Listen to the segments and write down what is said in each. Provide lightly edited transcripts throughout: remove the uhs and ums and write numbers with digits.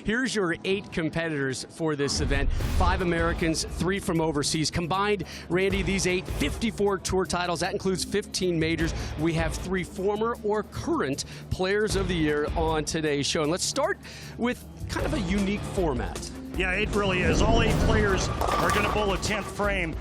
Here's your 8 competitors for this event. 5 Americans, 3 from overseas. Combined, Randy, these 8, 54 tour titles. That includes 15 majors. We have 3 former or current Players of the Year on today's show. And let's start with kind of a unique format. Yeah, it really is. All 8 players are going to bowl a 10th frame.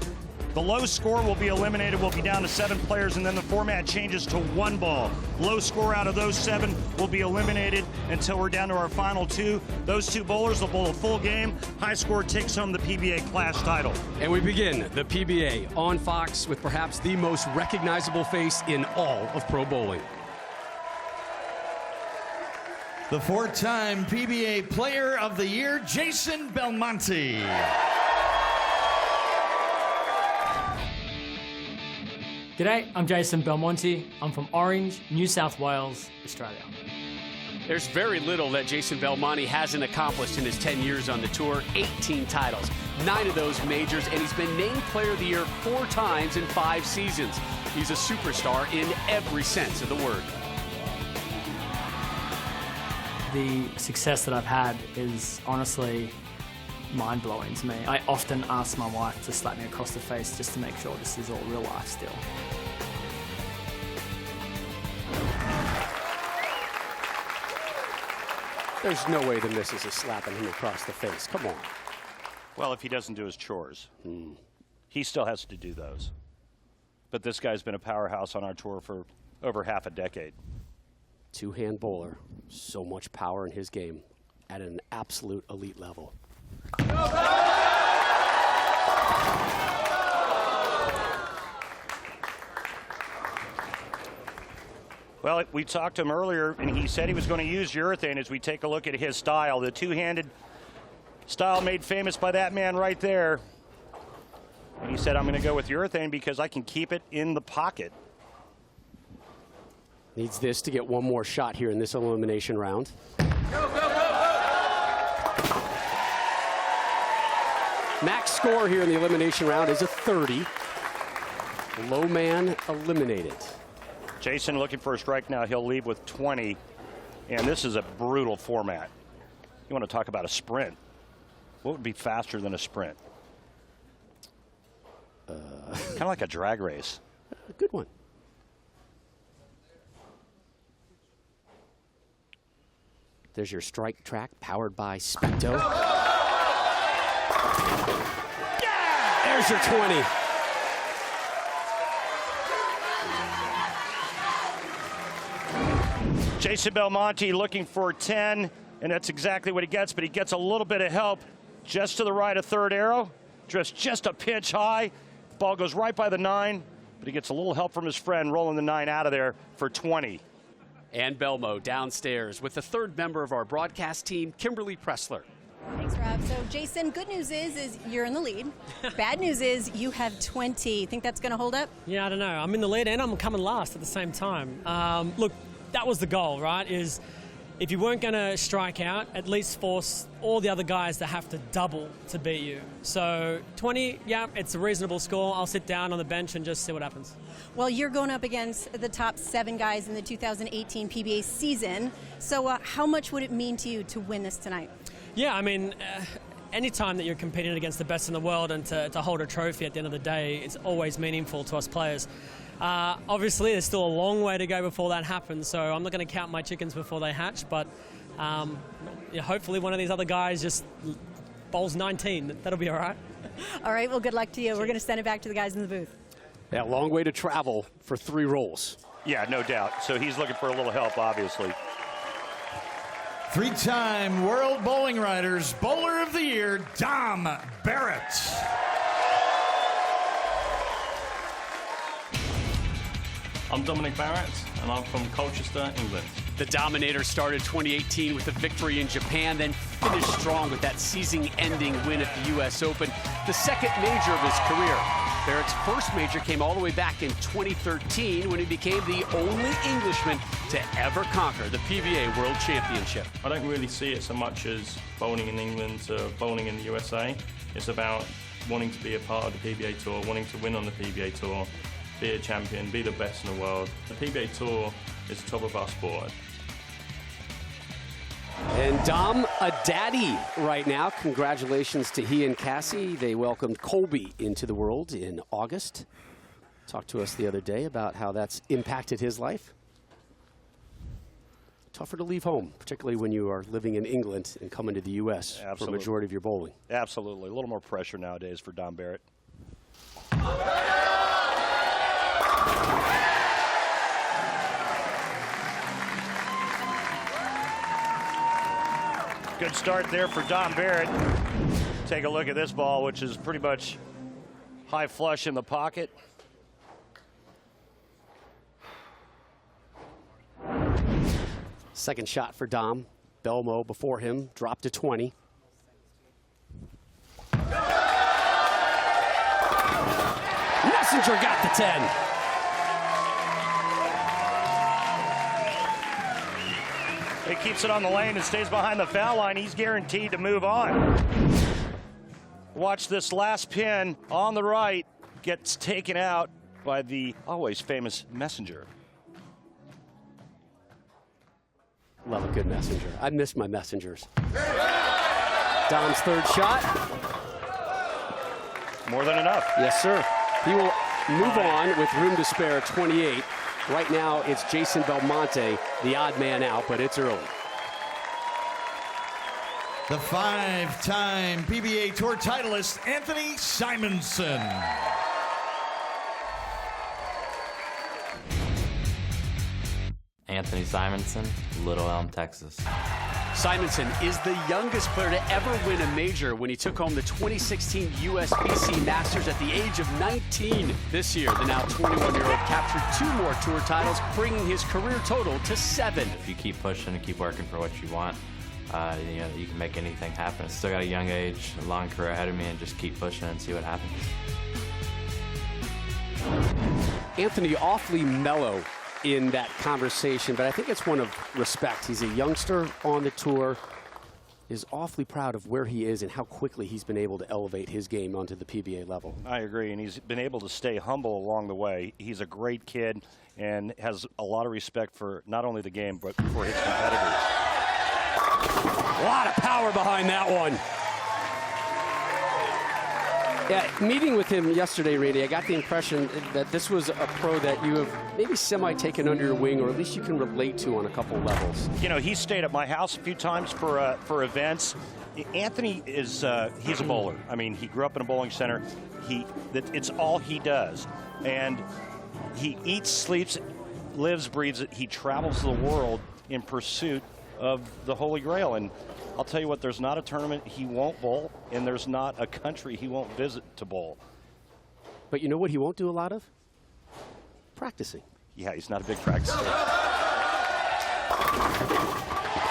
The low score will be eliminated. We'll be down to 7 players, and then the format changes to 1 ball. Low score out of those 7 will be eliminated until we're down to our final 2. Those 2 bowlers will bowl a full game. High score takes home the PBA Clash title. And we begin the PBA on Fox with perhaps the most recognizable face in all of pro bowling. The 4-time PBA Player of the Year, Jason Belmonte. G'day, I'm Jason Belmonte. I'm from Orange, New South Wales, Australia. There's very little that Jason Belmonte hasn't accomplished in his 10 years on the tour. 18 titles, 9 of those majors, and he's been named Player of the Year 4 times in 5 seasons. He's a superstar in every sense of the word. The success that I've had is honestly mind-blowing to me. I often ask my wife to slap me across the face just to make sure this is all real life still. There's no way the missus is slapping him across the face. Come on. Well, if he doesn't do his chores. He still has to do those. But this guy's been a powerhouse on our tour for over half a decade. 2-hand bowler. So much power in his game at an absolute elite level. Well, we talked to him earlier, and he said he was going to use urethane as we take a look at his style. The 2-handed style made famous by that man right there. And he said, I'm going to go with urethane because I can keep it in the pocket. Needs this to get one more shot here in this elimination round. Max score here in the elimination round is a 30. Low man eliminated. Jason looking for a strike now. He'll leave with 20. And this is a brutal format. You want to talk about a sprint. What would be faster than a sprint? Kind of like a drag race. A good one. There's your strike track powered by Specto. Yeah! There's your 20. Jason Belmonte looking for 10, and that's exactly what he gets, but he gets a little bit of help just to the right of third arrow, just a pinch high. Ball goes right by the 9, but he gets a little help from his friend rolling the 9 out of there for 20. And Belmo downstairs with the 3rd member of our broadcast team, Kimberly Pressler. Thanks, Rob. So, Jason, good news is you're in the lead. Bad news is you have 20. Think that's going to hold up? Yeah, I don't know. I'm in the lead and I'm coming last at the same time. Look, that was the goal, right? Is if you weren't going to strike out, at least force all the other guys to have to double to beat you. So 20, yeah, it's a reasonable score. I'll sit down on the bench and just see what happens. Well, you're going up against the top 7 guys in the 2018 PBA season. So how much would it mean to you to win this tonight? Yeah, I mean, anytime that you're competing against the best in the world and to hold a trophy at the end of the day, it's always meaningful to us players. Obviously, there's still a long way to go before that happens, so I'm not going to count my chickens before they hatch, but hopefully one of these other guys just bowls 19. That'll be all right. All right, well, good luck to you. We're going to send it back to the guys in the booth. Yeah, long way to travel for 3 rolls. Yeah, no doubt. So he's looking for a little help, obviously. 3-time World Bowling Writers Bowler of the Year, Dom Barrett. I'm Dominic Barrett, and I'm from Colchester, England. The Dominator started 2018 with a victory in Japan, then finished strong with that season-ending win at the U.S. Open, the 2nd major of his career. Barrett's first major came all the way back in 2013 when he became the only Englishman to ever conquer the PBA World Championship. I don't really see it so much as bowling in England to bowling in the USA. It's about wanting to be a part of the PBA Tour, wanting to win on the PBA Tour, be a champion, be the best in the world. The PBA Tour is the top of our sport. And Dom, a daddy right now. Congratulations to he and Cassie. They welcomed Colby into the world in August. Talked to us the other day about how that's impacted his life. Tougher to leave home, particularly when you are living in England and coming to the U.S. for a majority of your bowling. Absolutely. A little more pressure nowadays for Dom Barrett. Good start there for Dom Barrett. Take a look at this ball, which is pretty much high flush in the pocket. Second shot for Dom. Belmo before him, dropped to 20. Messenger got the 10. He keeps it on the lane and stays behind the foul line. He's guaranteed to move on. Watch this last pin on the right gets taken out by the always famous Messenger. Love a good messenger. I miss my messengers. Dom's third shot. More than enough. Yes, sir. He will move on with room to spare 28. Right now, it's Jason Belmonte, the odd man out, but it's early. The 5-time PBA Tour titleist, Anthony Simonson. Anthony Simonson, Little Elm, Texas. Simonson is the youngest player to ever win a major when he took home the 2016 USBC Masters at the age of 19. This year, the now 21-year-old captured 2 more tour titles, bringing his career total to 7. If you keep pushing and keep working for what you want, you know, you can make anything happen. I still got a young age, a long career ahead of me, and just keep pushing and see what happens. Anthony awfully mellow in that conversation, but I think it's one of respect. He's a youngster on the tour, is awfully proud of where he is and how quickly he's been able to elevate his game onto the PBA level. I agree, and he's been able to stay humble along the way. He's a great kid and has a lot of respect for not only the game, but for his competitors. A lot of power behind that one. Yeah, meeting with him yesterday, Randy, I got the impression that this was a pro that you have maybe semi-taken under your wing, or at least you can relate to on a couple levels. You know, he stayed at my house a few times for events. Anthony is he's a bowler. I mean, he grew up in a bowling center. It's all he does, and he eats, sleeps, lives, breathes it. He travels the world in pursuit of the Holy Grail. And I'll tell you what, there's not a tournament he won't bowl, and there's not a country he won't visit to bowl. But you know what he won't do a lot of? Practicing. Yeah, he's not a big practicer.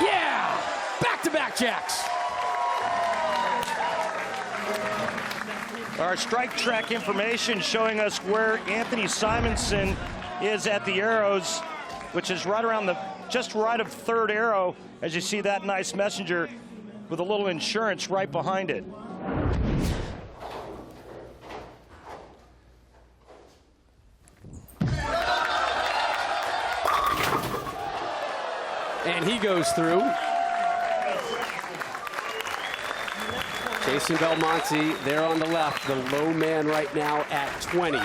Yeah! Back-to-back jacks. Our strike track information showing us where Anthony Simonson is at the arrows, which is right around just right of third arrow, as you see that nice messenger with a little insurance right behind it. And he goes through. Jason Belmonte there on the left, the low man right now at 20.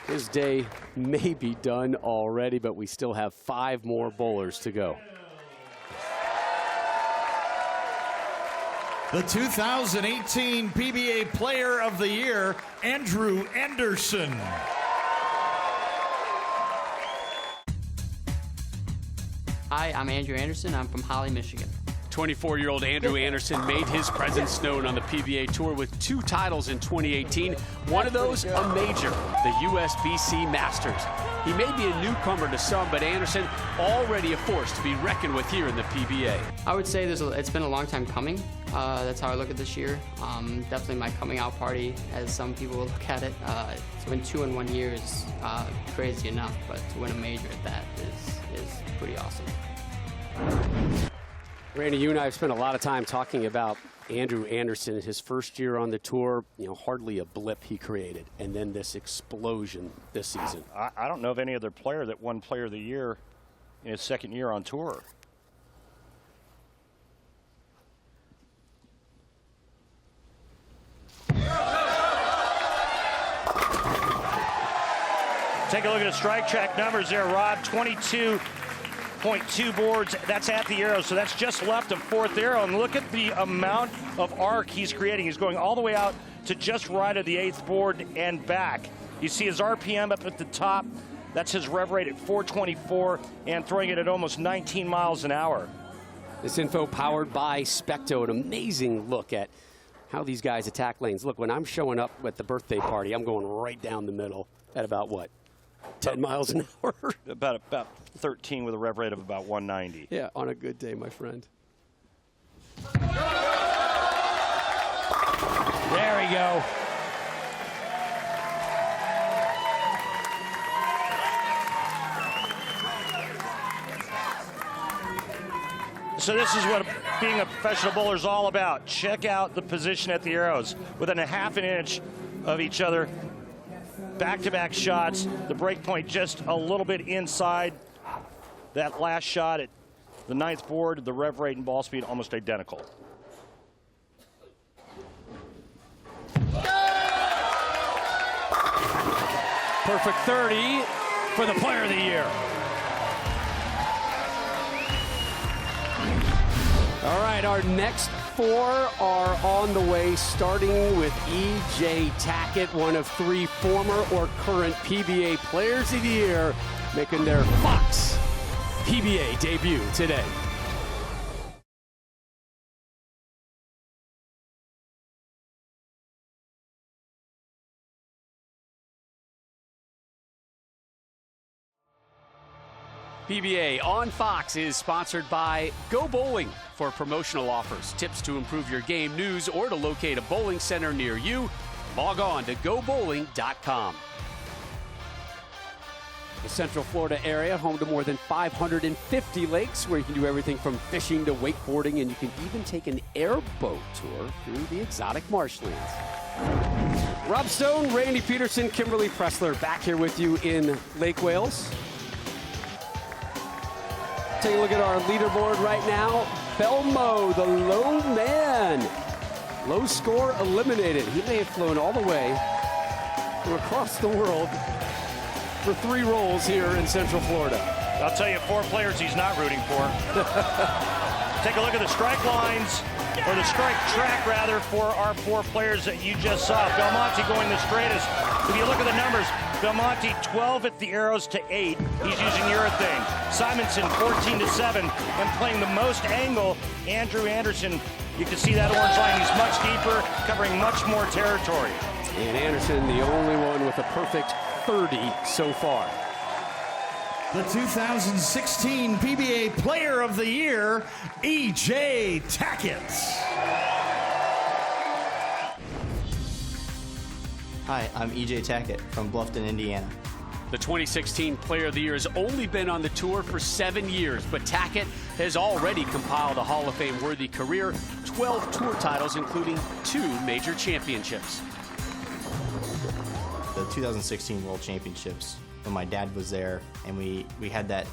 His day may be done already, but we still have 5 more bowlers to go. The 2018 PBA Player of the Year, Andrew Anderson. Hi, I'm Andrew Anderson. I'm from Holly, Michigan. 24-year-old Andrew Anderson made his presence known on the PBA Tour with 2 titles in 2018. One of those, a major, the USBC Masters. He may be a newcomer to some, but Anderson already a force to be reckoned with here in the PBA. I would say it's been a long time coming. That's how I look at this year. Definitely my coming out party, as some people will look at it. To win 2 in 1 year is crazy enough, but to win a major at that is pretty awesome. Randy, you and I have spent a lot of time talking about Andrew Anderson, his first year on the tour, you know, hardly a blip he created, and then this explosion this season. I don't know of any other player that won Player of the Year in his second year on tour. Take a look at the strike track numbers there, Rob. 22.2 boards. That's at the arrow, so that's just left of fourth arrow. And look at the amount of arc he's creating. He's going all the way out to just right of the eighth board and back. You see his RPM up at the top. That's his rev rate at 424 and throwing it at almost 19 miles an hour. This info powered by Specto. An amazing look at how these guys attack lanes. Look, when I'm showing up at the birthday party, I'm going right down the middle at about what? 10 miles an hour? About 13 with a rev rate of about 190. Yeah, on a good day, my friend. There we go. So this is what being a professional bowler is all about. Check out the position at the arrows within a half an inch of each other. Back-to-back shots. The break point just a little bit inside that last shot at the ninth board. The rev rate and ball speed almost identical. Perfect 30 for the player of the year. All right, our next four are on the way, starting with E.J. Tackett, one of three former or current PBA Players of the Year, making their Fox PBA debut today. PBA on Fox is sponsored by Go Bowling. For promotional offers, tips to improve your game, news, or to locate a bowling center near you, log on to gobowling.com. The Central Florida area, home to more than 550 lakes, where you can do everything from fishing to wakeboarding, and you can even take an airboat tour through the exotic marshlands. Rob Stone, Randy Peterson, Kimberly Pressler back here with you in Lake Wales. Take a look at our leaderboard right now. Belmo, the low man. Low score eliminated. He may have flown all the way from across the world for 3 rolls here in Central Florida. I'll tell you 4 players he's not rooting for. Take a look at the strike lines, or the strike track rather, for our 4 players that you just saw. Belmonte going the straightest. If you look at the numbers, Belmonte 12 at the arrows to 8. He's using urethane. Simonson 14 to 7 and playing the most angle. Andrew Anderson, you can see that orange line. He's much deeper, covering much more territory. And Anderson, the only one with a perfect 30 so far. The 2016 PBA Player of the Year, E.J. Tackett. Hi, I'm E.J. Tackett from Bluffton, Indiana. The 2016 Player of the Year has only been on the tour for 7 years, but Tackett has already compiled a Hall of Fame-worthy career, 12 tour titles, including 2 major championships. The 2016 World Championships, when my dad was there and we had that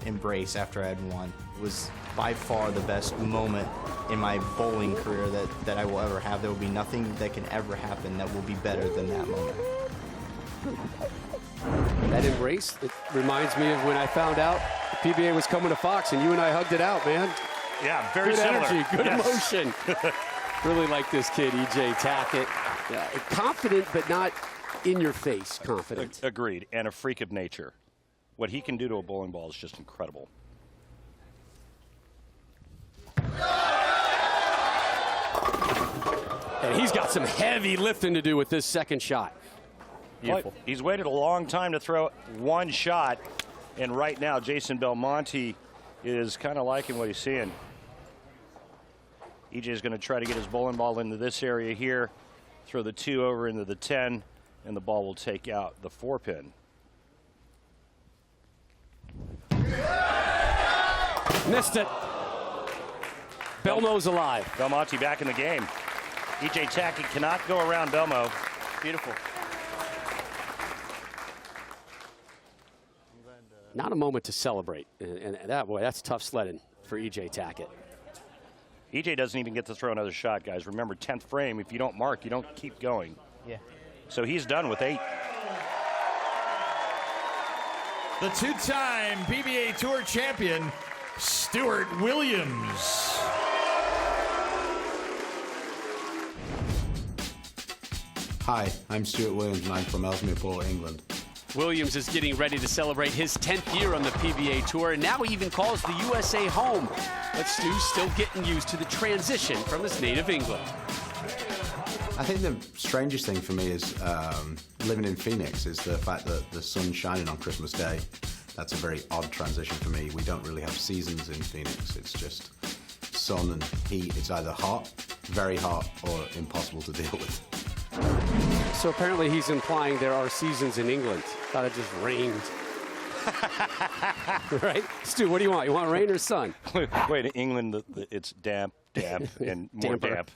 embrace after I had won, it was by far the best moment in my bowling career that I will ever have. There will be nothing that can ever happen that will be better than that moment. That embrace, it reminds me of when I found out the PBA was coming to Fox and you and I hugged it out, man. Yeah, very good similar. Energy, good Yes. emotion. Really like this kid, E.J. Tackett. Confident, but not in your face confident. Agreed, and a freak of nature. What he can do to a bowling ball is just incredible. And he's got some heavy lifting to do with this second shot. Beautiful. He's waited a long time to throw one shot, and right now Jason Belmonte is kind of liking what he's seeing. EJ is going to try to get his bowling ball into this area here, throw the 2 over into the 10, and the ball will take out the 4-pin. Missed it. Belmo's alive. Belmonte back in the game. EJ Tackett cannot go around Belmo. Beautiful. Not a moment to celebrate. And that, boy, that's tough sledding for E.J. Tackett. EJ doesn't even get to throw another shot, guys. Remember, 10th frame, if you don't mark, you don't keep going. Yeah. So he's done with 8. the two-time PBA Tour champion, Stewart Williams. Hi, I'm Stewart Williams, and I'm from Ellesmere Port, England. Williams is getting ready to celebrate his 10th year on the PBA Tour, and now he even calls the USA home. But Stu's still getting used to the transition from his native England. I think the strangest thing for me is living in Phoenix is the fact that the sun's shining on Christmas Day. That's a very odd transition for me. We don't really have seasons in Phoenix. It's just sun and heat. It's either hot, very hot, or impossible to deal with. So apparently he's implying there are seasons in England. Thought it just rained. Right? Stu, what do you want? You want rain or sun? Wait, in England, it's damp, and more damp.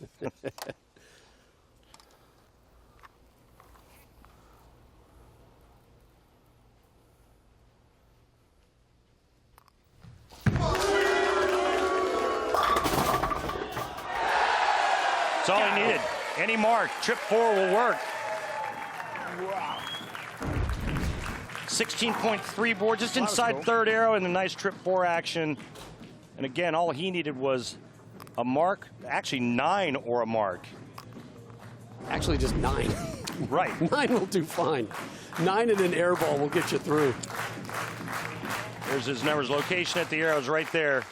That's all he needed. Any mark. Trip 4 will work. Wow. 16.3 board, just inside third arrow, and a nice trip 4 action. And again, all he needed was a mark, actually 9 or a mark. Actually, just 9. Right. 9 will do fine. 9 and an air ball will get you through. There's his numbers. Location at the arrows right there.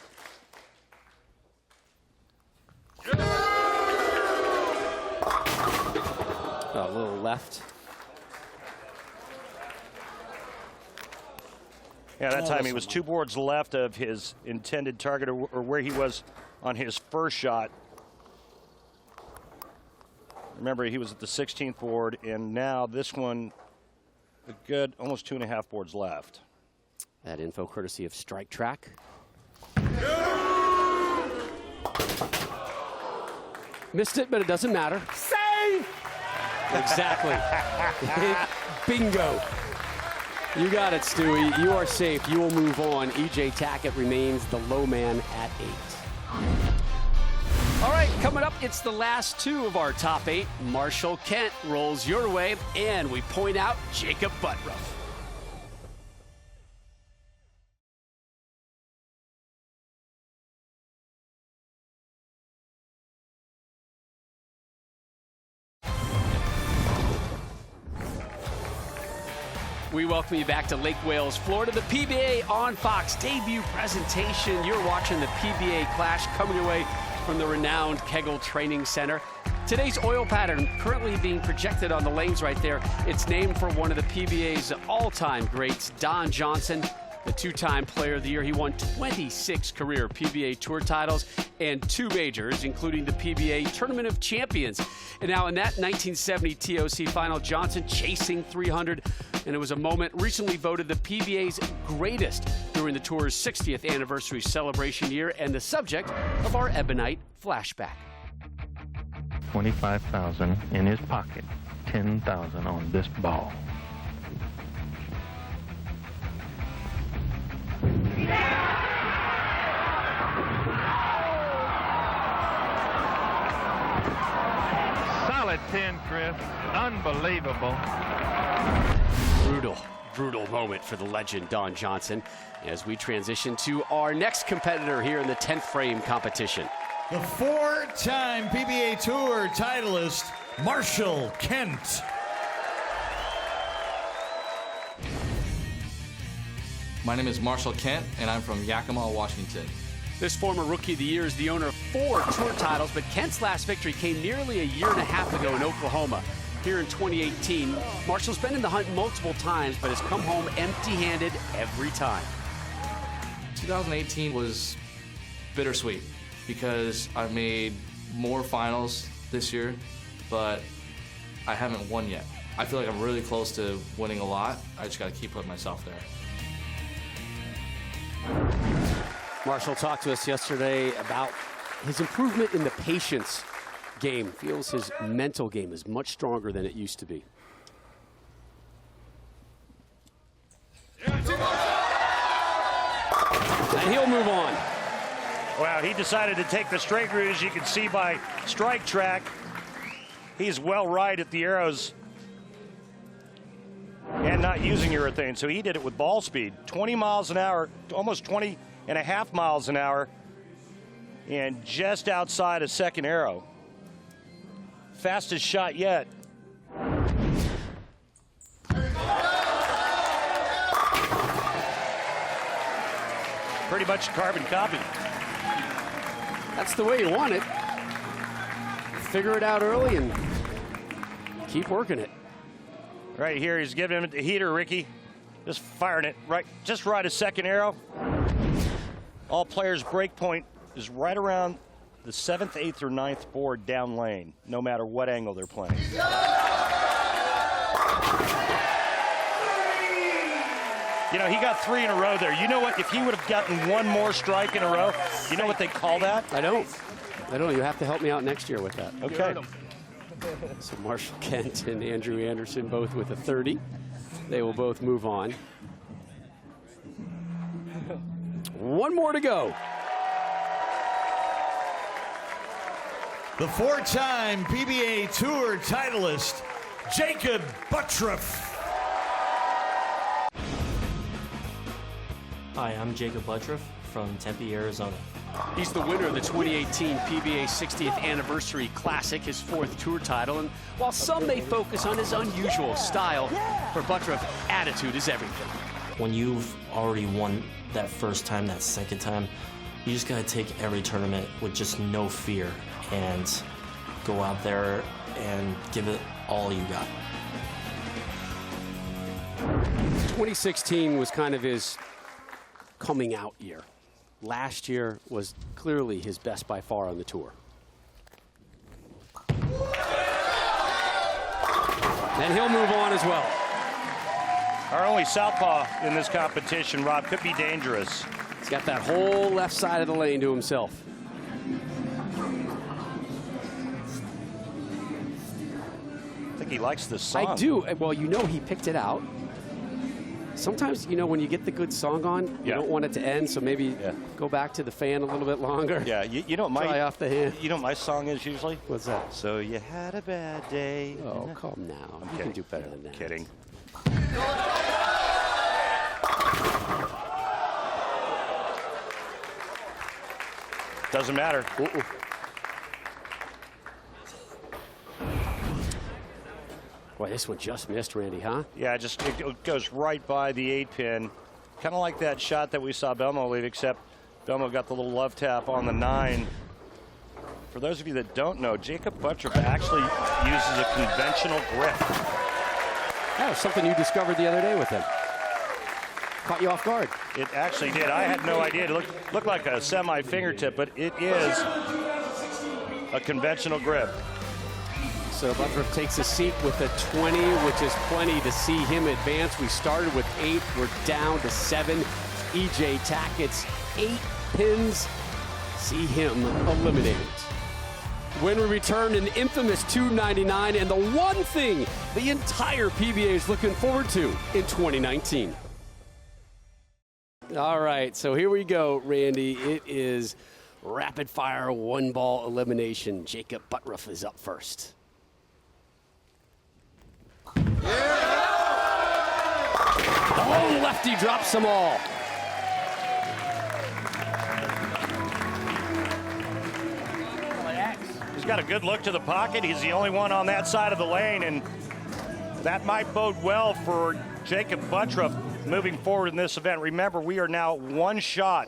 A little left. Yeah, that time he was 2 boards left of his intended target, or where he was on his first shot. Remember, he was at the 16th board, and now this one, a good almost 2.5 boards left. That info courtesy of Strike Track. Missed it, but it doesn't matter. Save! Exactly. Bingo. You got it, Stewie. You are safe. You will move on. EJ Tackett remains the low man at 8. All right, coming up, it's the last 2 of our top 8. Marshall Kent rolls your way, and we point out Jacob Buttram. We welcome you back to Lake Wales, Florida. The PBA on Fox debut presentation. You're watching the PBA Clash coming your way from the renowned Kegel Training Center. Today's oil pattern currently being projected on the lanes right there. It's named for one of the PBA's all-time greats, Don Johnson, the 2-time Player of the Year. He won 26 career PBA Tour titles and 2 majors, including the PBA Tournament of Champions. And now in that 1970 TOC final, Johnson chasing 300, and it was a moment recently voted the PBA's greatest during the Tour's 60th anniversary celebration year, and the subject of our Ebonite flashback. 25,000 in his pocket, 10,000 on this ball. Solid 10, Chris. Unbelievable. Brutal moment for the legend, Don Johnson, as we transition to our next competitor here in the 10th frame competition. The 4-time PBA Tour titleist, Marshall Kent. My name is Marshall Kent, and I'm from Yakima, Washington. This former Rookie of the Year is the owner of 4 tour titles, but Kent's last victory came nearly a year and a half ago in Oklahoma. Here in 2018, Marshall's been in the hunt multiple times, but has come home empty-handed every time. 2018 was bittersweet because I made more finals this year, but I haven't won yet. I feel like I'm really close to winning a lot. I just got to keep putting myself there. Marshall talked to us yesterday about his improvement in the patience game. Feels his mental game is much stronger than it used to be. And he'll move on. Wow, he decided to take the straight route, as you can see by Strike Track. He's well right at the arrows. And not using urethane, so he did it with ball speed. 20 miles an hour, almost 20 and a half miles an hour, and just outside a second arrow. Fastest shot yet. Pretty much a carbon copy. That's the way you want it. Figure it out early and keep working it. Right here, he's giving him the heater, Ricky. Just firing it just right a second arrow. All players' break point is right around the 7th, 8th, or 9th board down lane, no matter what angle they're playing. You know, he got 3 in a row there. You know what? If he would have gotten one more strike in a row, you know what they call that? I don't. You have to help me out next year with that. Okay. So Marshall Kent and Andrew Anderson both with a 30. They will both move on. One more to go. The 4-time PBA Tour titleist, Jacob Buttram. Hi, I'm Jacob Buttram from Tempe, Arizona. He's the winner of the 2018 PBA 60th Anniversary Classic, his 4th tour title. And while some may focus on his unusual style, for Buttram, attitude is everything. When you've already won that first time, that second time, you just gotta take every tournament with just no fear and go out there and give it all you got. 2016 was kind of his coming out year. Last year was clearly his best by far on the tour. And he'll move on as well. Our only southpaw in this competition, Rob, could be dangerous. He's got that whole left side of the lane to himself. I think he likes this song. I do. Well, you know he picked it out. Sometimes, you know, when you get the good song on, you don't want it to end, so maybe go back to the fan a little bit longer. Yeah, you know what my Try off the hand. You know what my song is usually? What's that? So you had a bad day. Oh, calm now. You can do better than that. Kidding. Doesn't matter. Boy, this one just missed, Randy, huh? Yeah, it goes right by the 8-pin. Kind of like that shot that we saw Belmo leave, except Belmo got the little love tap on the 9. For those of you that don't know, Jacob Buttram actually uses a conventional grip. That was something you discovered the other day with him. Caught you off guard. It actually did. I had no idea. It looked like a semi-fingertip, but it is a conventional grip. So Buttram takes a seat with a 20, which is plenty to see him advance. We started with 8. We're down to 7. E.J. Tackett's 8 pins. See him eliminated. When we return, an infamous 299 and the one thing the entire PBA is looking forward to in 2019. All right, so here we go, Randy. It is rapid fire 1-ball elimination. Jacob Buttram is up first. Oh, lefty drops them all. He's got a good look to the pocket. He's the only one on that side of the lane, and that might bode well for Jacob Buttram moving forward in this event. Remember, we are now 1 shot.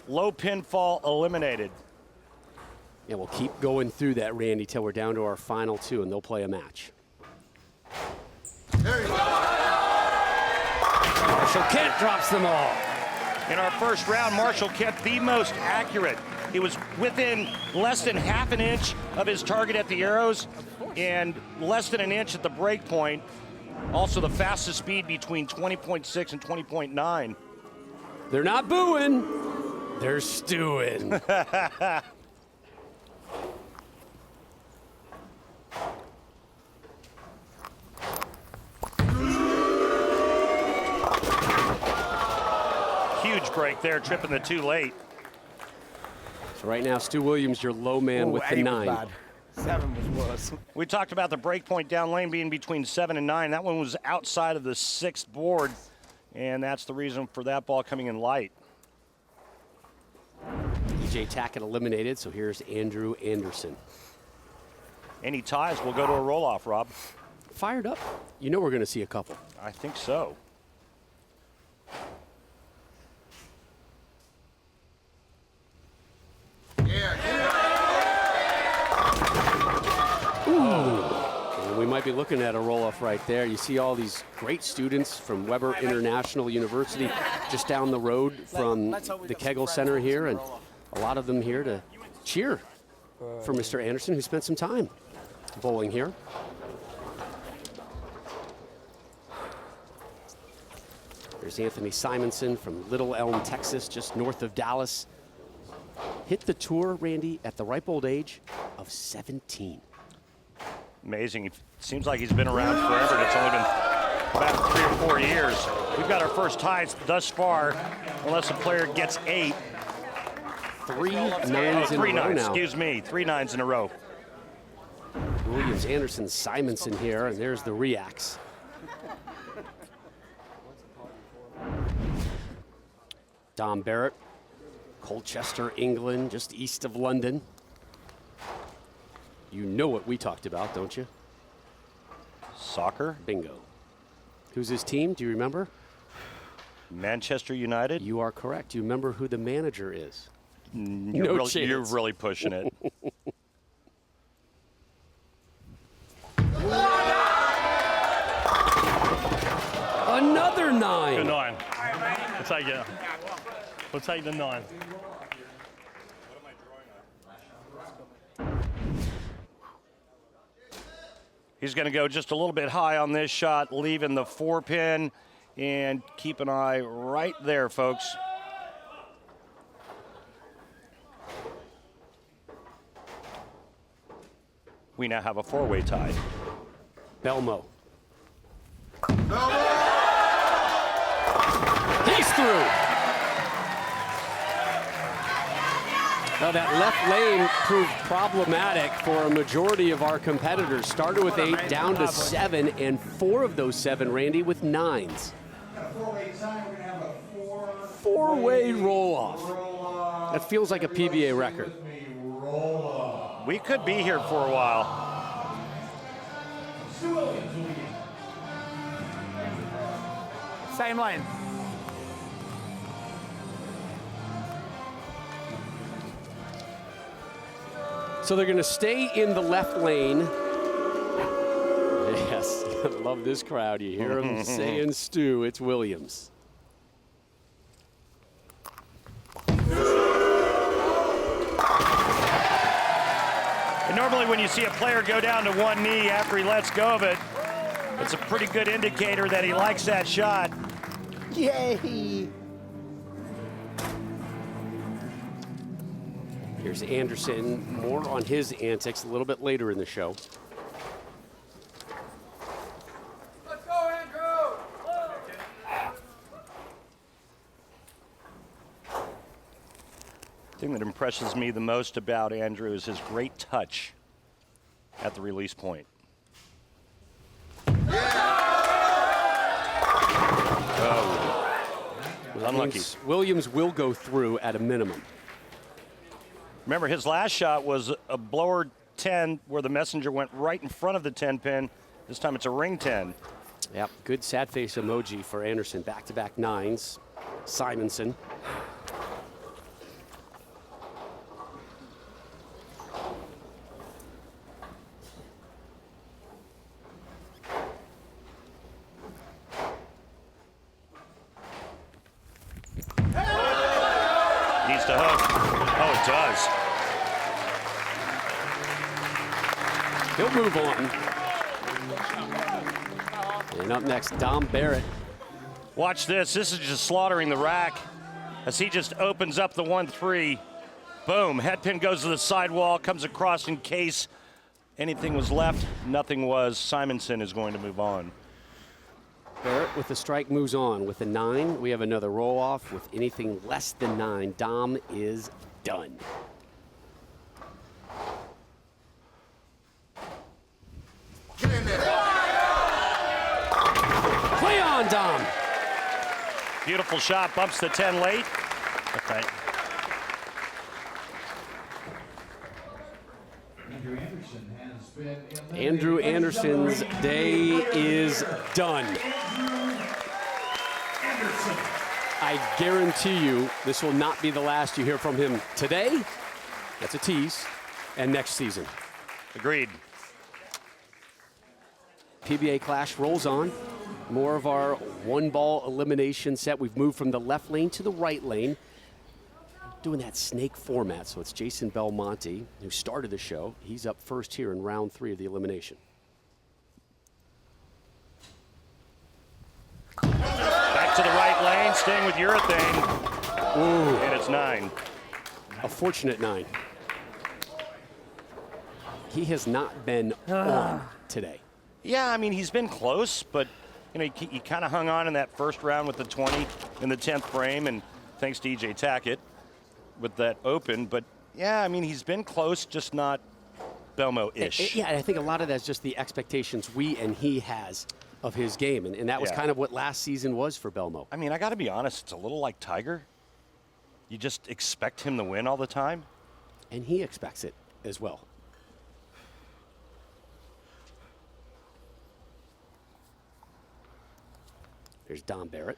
Low pinfall eliminated. And we'll keep going through that, Randy, till we're down to our final 2, and they'll play a match. There you go. Marshall Kent drops them all. In our first round, Marshall Kent, the most accurate. He was within less than half an inch of his target at the arrows and less than an inch at the break point. Also the fastest speed between 20.6 and 20.9. They're not booing, they're stewing. Huge break there, tripping the 2 late. So right now, Stu Williams, your low man with the 9. Bad. 7 was worse. We talked about the break point down lane being between 7 and 9. That one was outside of the 6th board, and that's the reason for that ball coming in light. EJ Tackett eliminated, so here's Andrew Anderson. Any ties will go to a roll-off, Rob. Fired up. You know we're going to see a couple. I think so. And we might be looking at a roll-off right there. You see all these great students from Weber International University just down the road from the Kegel Center here, and a lot of them here to cheer for Mr. Anderson, who spent some time bowling here. There's Anthony Simonson from Little Elm, Texas, just north of Dallas. Hit the tour, Randy, at the ripe old age of 17. Amazing. It seems like he's been around forever, and it's only been about 3 or 4 years. We've got our first ties thus far, unless a player gets 8. 3 nines in a row now. Excuse me, 3 nines in a row. Williams, Anderson, Simonson here, and there's the reacts. Dom Barrett, Colchester, England, just east of London. You know what we talked about, don't you? Soccer? Bingo. Who's his team? Do you remember? Manchester United? You are correct. Do you remember who the manager is? You're really pushing it. Another 9. Good 9. We'll take it. We'll take the 9. He's going to go just a little bit high on this shot, leaving the 4-pin, and keep an eye right there, folks. We now have a 4-way tie. Belmo. He's through. Now that left lane proved problematic for a majority of our competitors. Started with 8, down to 7, and 4 of those 7, Randy, with 9s. 4-way roll-off. That feels like a PBA record. We could be here for a while. Same lane. So they're going to stay in the left lane. Yes, love this crowd. You hear them saying Stu. It's Williams. And normally when you see a player go down to one knee after he lets go of it, it's a pretty good indicator that he likes that shot. Yay! Here's Anderson, more on his antics a little bit later in the show. Let's go, Andrew! The thing that impresses me the most about Andrew is his great touch at the release point. Oh, unlucky. Williams will go through at a minimum. Remember, his last shot was a blower 10 where the messenger went right in front of the 10-pin. This time it's a ring 10. Yep, good sad face emoji for Anderson. Back-to-back 9s. Simonson. Needs to hook. Oh, it does. He'll move on. And up next, Dom Barrett. Watch this. This is just slaughtering the rack as he just opens up the 1-3. Boom. Head pin goes to the sidewall, comes across in case anything was left. Nothing was. Simonson is going to move on. Barrett with the strike moves on. With the 9, we have another roll-off. With anything less than 9, Dom is done. on Dom. Beautiful shot, bumps the 10 late. Okay. Andrew Anderson's day is done. I guarantee you this will not be the last you hear from him today. That's a tease. And next season. Agreed. PBA Clash rolls on. More of our one-ball elimination set. We've moved from the left lane to the right lane. Doing that snake format. So it's Jason Belmonte, who started the show. He's up first here in round 3 of the elimination. Back to the right lane, staying with Urethane. Ooh. And it's 9. A fortunate 9. He has not been on today. Yeah, I mean, he's been close, but you know, he kind of hung on in that first round with the 20 in the 10th frame, and thanks to EJ Tackett with that open. But yeah, I mean, he's been close, just not Belmo-ish. Yeah, and I think a lot of that's just the expectations we and he has of his game, and that was kind of what last season was for Belmo. I mean, I got to be honest, it's a little like Tiger. You just expect him to win all the time. And he expects it as well. There's Dom Barrett.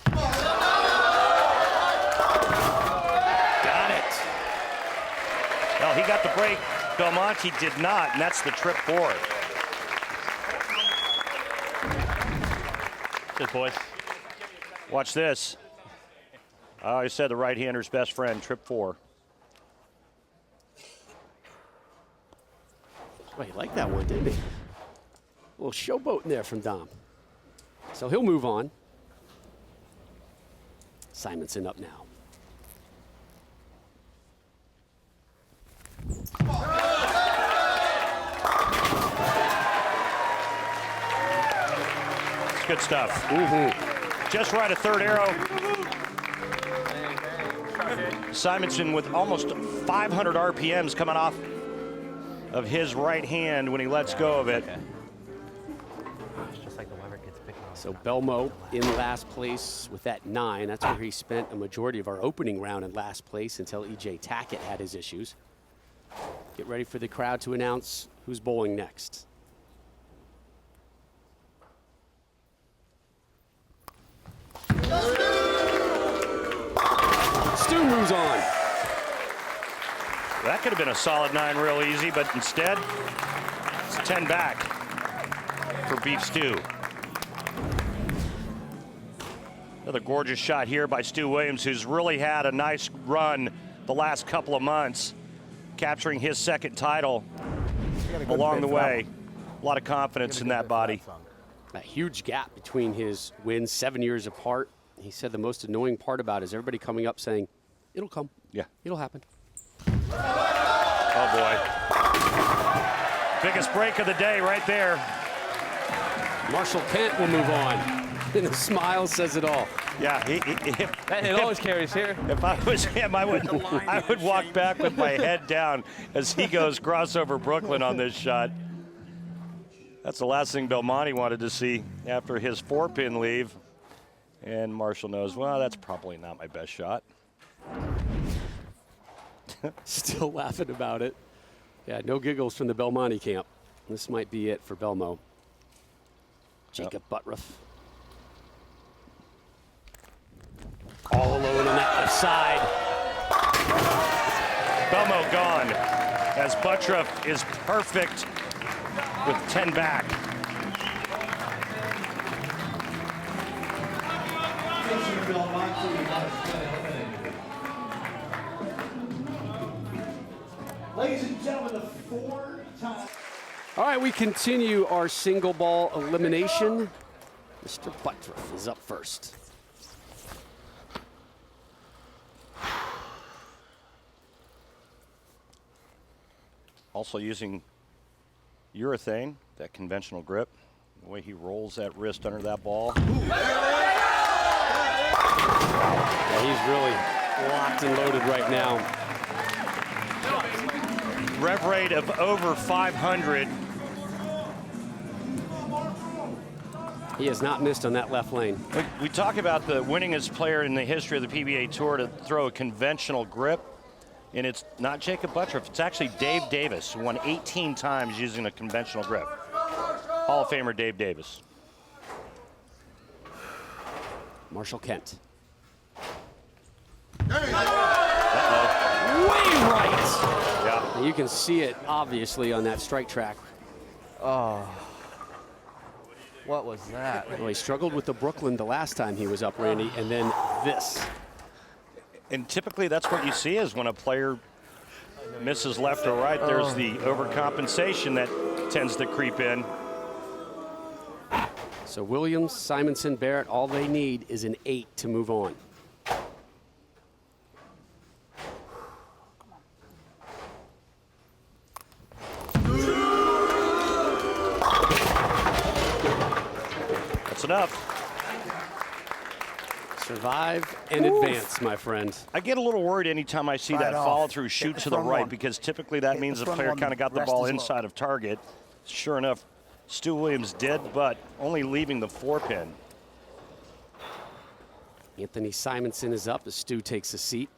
Got it. Well, he got the break. Belmonte did not, and that's the trip forward. Good, boys. Watch this. I always said the right-hander's best friend, trip 4. Well, he liked that one, didn't he? A little showboat in there from Dom. So he'll move on. Simonson up now. It's good stuff. Mm-hmm. Just right, a third arrow. Simonson with almost 500 RPMs coming off of his right hand when he lets go of it. So Belmo in last place with that 9. That's where he spent a majority of our opening round in last place until EJ Tackett had his issues. Get ready for the crowd to announce who's bowling next. Stu moves on. That could have been a solid 9 real easy, but instead, it's 10 back for Beef Stew. Another gorgeous shot here by Stewart Williams, who's really had a nice run the last couple of months, capturing his second title along the way. A lot of confidence in that body. A huge gap between his wins, 7 years apart. He said the most annoying part about it is everybody coming up saying, it'll come. Yeah. It'll happen. Oh, boy. Biggest break of the day right there. Marshall Kent will move on. And the smile says it all. Yeah, it always carries here. If I was him, I would walk back with my head down as he goes crossover Brooklyn on this shot. That's the last thing Belmonte wanted to see after his 4-pin leave. And Marshall knows, well, that's probably not my best shot. Still laughing about it. Yeah, no giggles from the Belmonte camp. This might be it for Belmo. Jacob Buttram. All alone on that left side. Belmo gone, as Buttram is perfect with 10 back. Ladies and gentlemen, the 4-time. All right, we continue our single ball elimination. Mr. Buttram is up first. Also using urethane, that conventional grip. The way he rolls that wrist under that ball. Yeah, he's really locked and loaded right now. Rev rate of over 500 He has not missed on that left lane. We talk about the winningest player in the history of the PBA Tour to throw a conventional grip, and it's not Jacob Buttram. It's actually Dave Davis, who won 18 times using a conventional grip. Hall of Famer Dave Davis. Marshall Kent. Uh-oh. Way right. Yeah. And you can see it obviously on that strike track. Oh. What was that? Well, he struggled with the Brooklyn the last time he was up, Randy, and then this. And typically that's what you see is when a player misses left or right, there's the overcompensation that tends to creep in. So Williams, Simonson, Barrett, all they need is an 8 to move on. That's enough. Survive and advance, my friend. I get a little worried anytime I see that off. follow through shoot Hit the to the front right one. because typically that Hit means the the front player one, kind of got the rest ball as well. inside of target. Sure enough, Stu Williams did, but only leaving the 4-pin. Anthony Simonson is up as Stu takes a seat.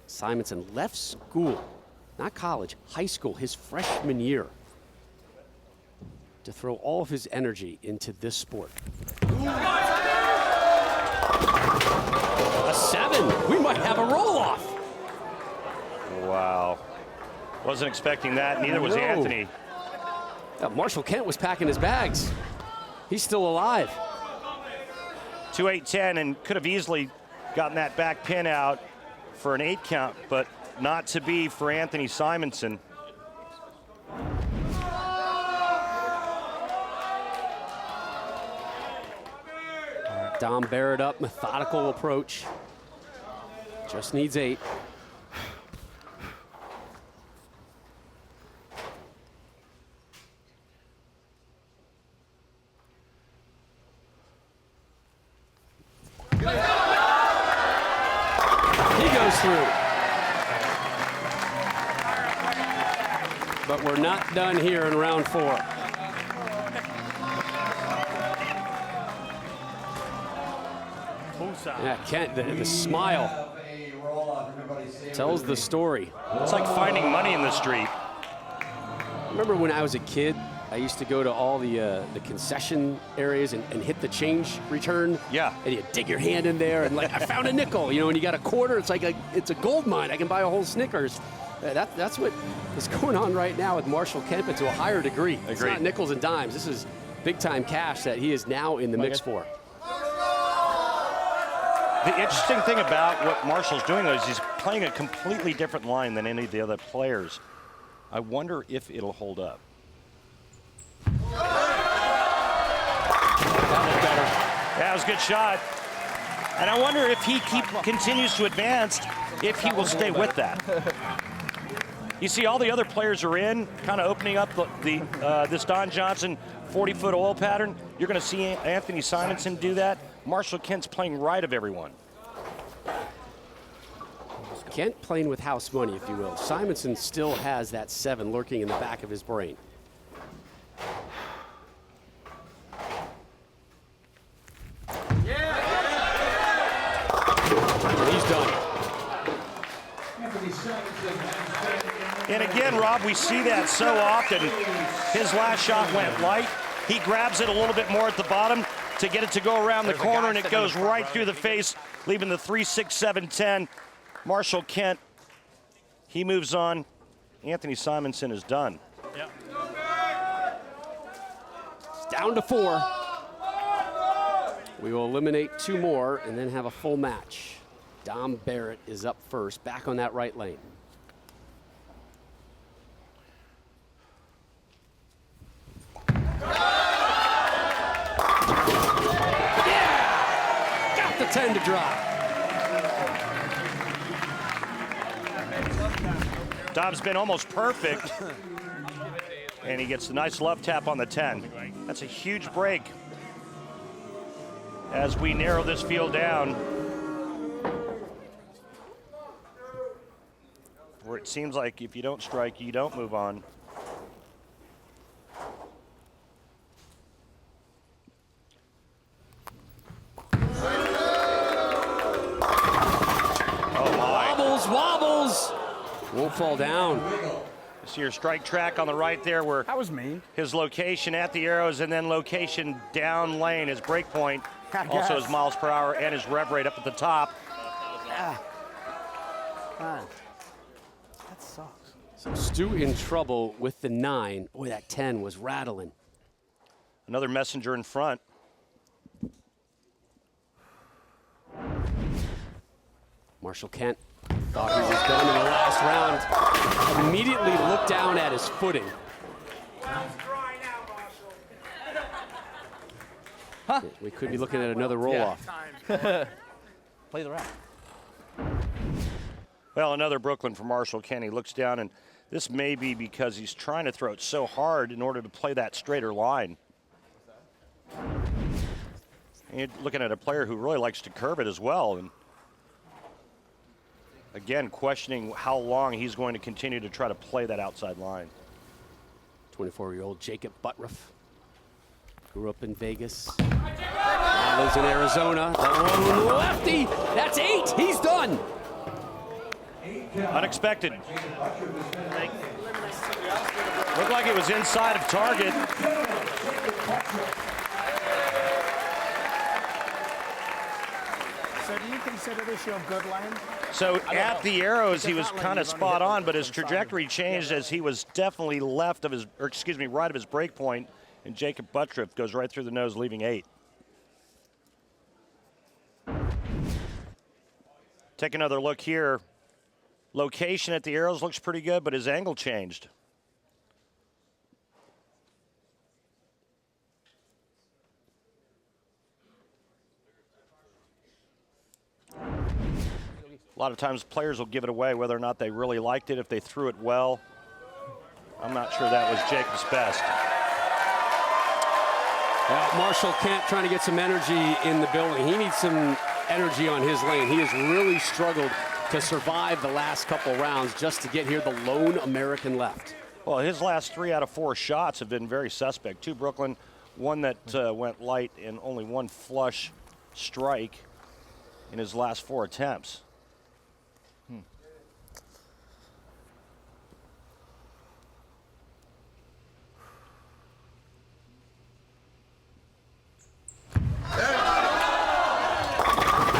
Simonson left school, not college, high school, his freshman year, to throw all of his energy into this sport. A 7. We might have a roll-off. Wow. Wasn't expecting that. Neither was No. Anthony. Marshall Kent was packing his bags. He's still alive. 2-8-10 and could have easily gotten that back pin out for an 8 count, but not to be for Anthony Simonson. Dom Barrett up, methodical approach. Just needs 8. He goes through. But we're not done here in round 4. Yeah, Kent, the smile tells the story. It's like finding money in the street. Remember when I was a kid, I used to go to all the concession areas and hit the change return. Yeah. And you dig your hand in there and like, I found a nickel, you know, and you got a quarter. It's like it's a gold mine. I can buy a whole Snickers. That's what is going on right now with Marshall Kent, but to a higher degree. It's not nickels and dimes. This is big time cash that he is now in the mix for. The interesting thing about what Marshall's doing though is he's playing a completely different line than any of the other players. I wonder if it'll hold up. That was a good shot. And I wonder if he continues to advance, if he will stay with that. You see all the other players are in, kind of opening up this Don Johnson 40-foot oil pattern. You're going to see Anthony Simonson do that. Marshall Kent's playing right of everyone. Kent playing with house money, if you will. Simonson still has that 7 lurking in the back of his brain. He's done. And again, Rob, we see that so often. His last shot went light. He grabs it a little bit more at the bottom to get it to go around the corner, and it goes right through the face, leaving the 3, 6, 7, 10. Marshall Kent, he moves on. Anthony Simonson is done. It's down to 4. We will eliminate 2 more and then have a full match. Dom Barrett is up first, back on that right lane. Yeah! Got the 10 to drop. Dom's been almost perfect. And he gets a nice love tap on the 10. That's a huge break as we narrow this field down. Where it seems like if you don't strike, you don't move on. Won't fall down. You see your strike track on the right there where that was me. His location at the arrows and then location down lane, his break point, also his miles per hour and his rev rate up at the top. Man, that sucks. So Stu in trouble with the 9. Boy, that 10 was rattling. Another messenger in front. Marshall Kent thought he was done in the last round. Immediately looked down at his footing. Huh? We could be looking at another roll-off. Play the rack. Well, another Brooklyn for Marshall Kent. He looks down, and this may be because he's trying to throw it so hard in order to play that straighter line. And you're looking at a player who really likes to curve it as well. And again, questioning how long he's going to continue to try to play that outside line. 24-year-old Jacob Buttram. Grew up in Vegas. Now lives in Arizona. The lone lefty. That's 8. He's done. Unexpected. Looked like it was inside of target. So do you consider this your good lane? So at the arrows, he was kind of spot on, but his trajectory changed as he was definitely left of his, or excuse me, right of his break point, and Jacob Buttram goes right through the nose, leaving 8. Take another look here. Location at the arrows looks pretty good, but his angle changed. A lot of times players will give it away whether or not they really liked it, if they threw it well. I'm not sure that was Jacob's best. Marshall Kent trying to get some energy in the building. He needs some energy on his lane. He has really struggled to survive the last couple rounds just to get here, the lone American left. Well, his last 3 out of 4 shots have been very suspect. 2 Brooklyn, 1 that went light, and only 1 flush strike in his last 4 attempts.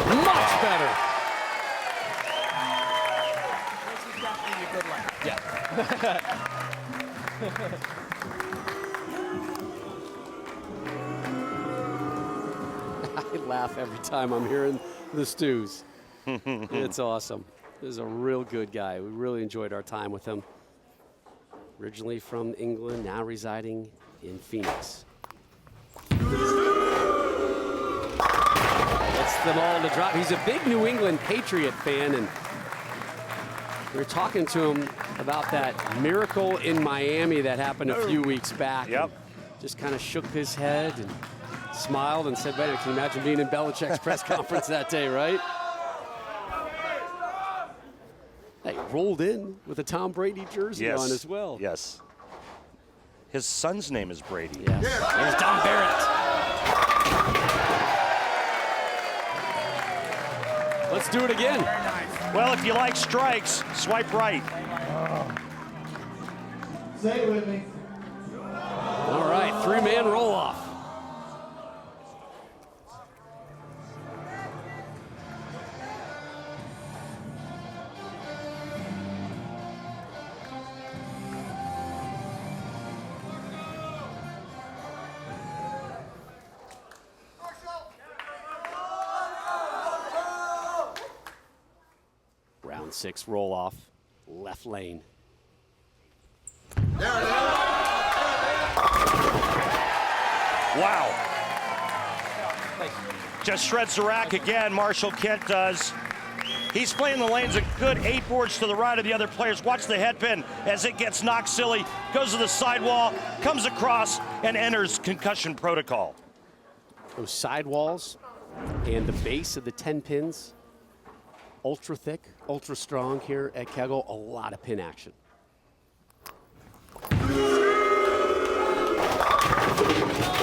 Much better. This is definitely your good lane. Yeah. I laugh every time I'm hearing the Stews. It's awesome. This is a real good guy. We really enjoyed our time with him. Originally from England, now residing in Phoenix. Gets them all to drop. He's a big New England Patriot fan, and we were talking to him about that miracle in Miami that happened a few weeks back. Yep. Just kind of shook his head and smiled and said, "Man, can you imagine being in Belichick's press conference that day, right?" Hey, rolled in with a Tom Brady jersey on as well. Yes. His son's name is Brady. Yes. There's Don Barrett. Let's do it again. Well, if you like strikes, swipe right. Say it with me. All right, 3-man roll-off. Round 6 roll-off, left lane. Wow. Just shreds the rack again, Marshall Kent does. He's playing the lanes a good 8 boards to the right of the other players. Watch the headpin as it gets knocked silly, goes to the sidewall, comes across, and enters concussion protocol. Those sidewalls and the base of the 10 pins, ultra thick, ultra strong here at Kegel, a lot of pin action.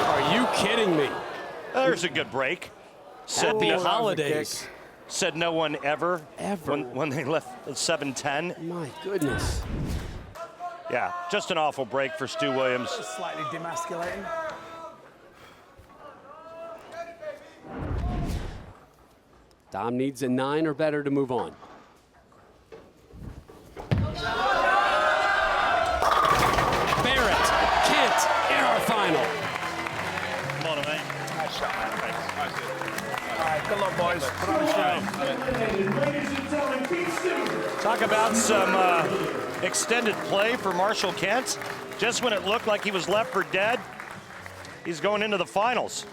Are you kidding me? There's a good break. Happy holidays. said no one ever. Ever. When they left 7-10. My goodness. Yeah, just an awful break for Stu Williams. Slightly demasculating. Dom needs a 9 or better to move on. Barrett, Kent, in our final. Come on, mate. Nice shot, man. All right, good luck, boys. Put on a show. Talk about some extended play for Marshall Kent. Just when it looked like he was left for dead, he's going into the finals.